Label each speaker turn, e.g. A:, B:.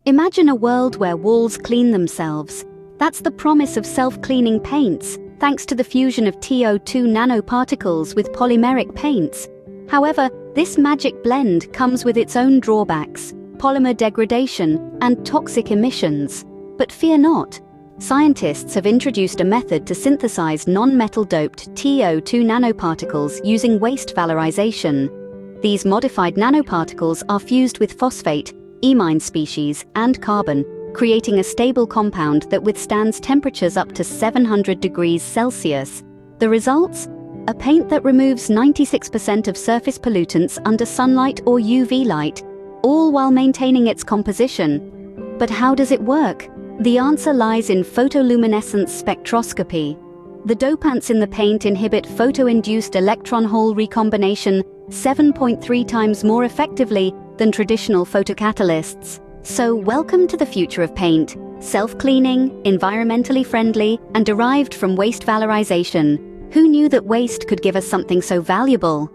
A: Imagine a world where walls clean themselves. That's the promise of self-cleaning paints, thanks to the fusion of TiO2 nanoparticles with polymeric paints. However, this magic blend comes with its own drawbacks: polymer degradation and toxic emissions. But fear not. Scientists have introduced a method to synthesize non-metal doped TiO2 nanoparticles using waste valorization. These modified nanoparticles are fused with phosphate, imine species, and carbon, creating a stable compound that withstands temperatures up to 700 degrees Celsius. The results? A paint that removes 96% of surface pollutants under sunlight or UV light, all while maintaining its composition. But how does it work? The answer lies in photoluminescence spectroscopy. The dopants in the paint inhibit photo-induced electron-hole recombination 7.3 times more effectively than traditional photocatalysts. So welcome to the future of paint. Self-cleaning, environmentally friendly, and derived from waste valorization. Who knew that waste could give us something so valuable?